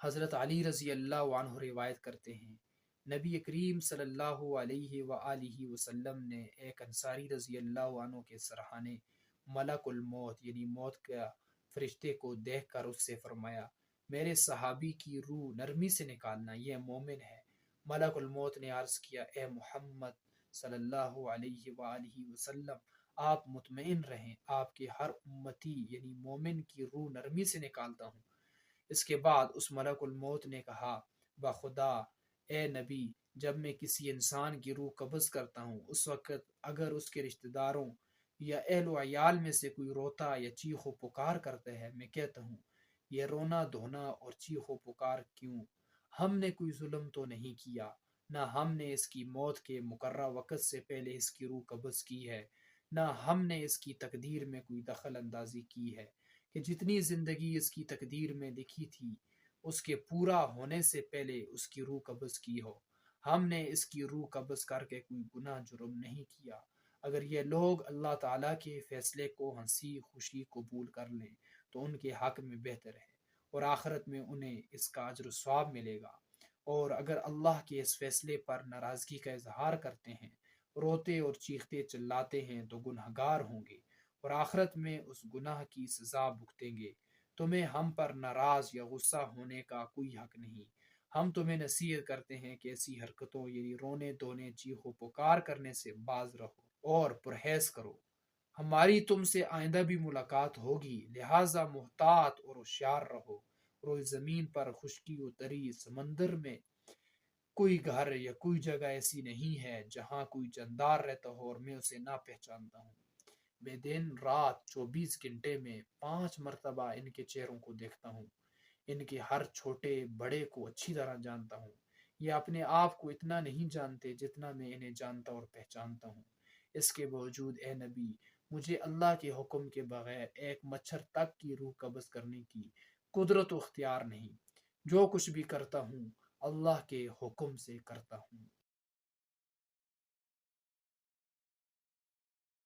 حضرت علی رضی اللہ عنہ روایت کرتے ہیں، نبی کریم صلی اللہ علیہ وآلہ وسلم نے ایک انصاری رضی اللہ عنہ کے سرہانے ملک الموت یعنی موت کا فرشتے کو دیکھ کر اس سے فرمایا، میرے صحابی کی روح نرمی سے نکالنا، یہ مومن ہے۔ ملک الموت نے عرض کیا، اے محمد صلی اللہ علیہ وآلہ وسلم، آپ مطمئن رہیں، آپ کے ہر امتی یعنی مومن کی روح نرمی سے نکالتا ہوں۔ اس کے بعد اس ملک الموت نے کہا، بخدا اے نبی، جب میں کسی انسان کی روح قبض کرتا ہوں، اس وقت اگر اس کے رشتہ داروں یا اہل و عیال میں سے کوئی روتا یا چیخ و پکار کرتا ہے، میں کہتا ہوں، یہ رونا دھونا اور چیخ و پکار کیوں؟ ہم نے کوئی ظلم تو نہیں کیا، نہ ہم نے اس کی موت کے مقررہ وقت سے پہلے اس کی روح قبض کی ہے، نہ ہم نے اس کی تقدیر میں کوئی دخل اندازی کی ہے کہ جتنی زندگی اس کی تقدیر میں لکھی تھی اس کے پورا ہونے سے پہلے اس کی روح قبض کی ہو۔ ہم نے اس کی روح قبض کر کے کوئی گناہ جرم نہیں کیا۔ اگر یہ لوگ اللہ تعالیٰ کے فیصلے کو ہنسی خوشی قبول کر لیں تو ان کے حق میں بہتر ہے، اور آخرت میں انہیں اس کا اجر و ثواب ملے گا، اور اگر اللہ کے اس فیصلے پر ناراضگی کا اظہار کرتے ہیں، روتے اور چیختے چلاتے ہیں تو گنہگار ہوں گے اور آخرت میں اس گناہ کی سزا بھگتیں گے۔ تمہیں ہم پر ناراض یا غصہ ہونے کا کوئی حق نہیں۔ ہم تمہیں نصیحت کرتے ہیں کہ ایسی حرکتوں یعنی رونے دھونے چیخ و پکار کرنے سے باز رہو اور پرہیز کرو۔ ہماری تم سے آئندہ بھی ملاقات ہوگی، لہٰذا محتاط اور ہوشیار رہو۔ روز زمین پر خشکی و تری سمندر میں کوئی گھر یا کوئی جگہ ایسی نہیں ہے جہاں کوئی جاندار رہتا ہو اور میں اسے نہ پہچانتا ہوں۔ میں دن رات 24 گھنٹے میں 5 مرتبہ ان کے چہروں کو دیکھتا ہوں، ان کے ہر چھوٹے بڑے کو اچھی طرح جانتا ہوں۔ یہ اپنے آپ کو اتنا نہیں جانتے جتنا میں انہیں جانتا اور پہچانتا ہوں۔ اس کے باوجود اے نبی، مجھے اللہ کے حکم کے بغیر ایک مچھر تک کی روح قبض کرنے کی قدرت و اختیار نہیں۔ جو کچھ بھی کرتا ہوں اللہ کے حکم سے کرتا ہوں۔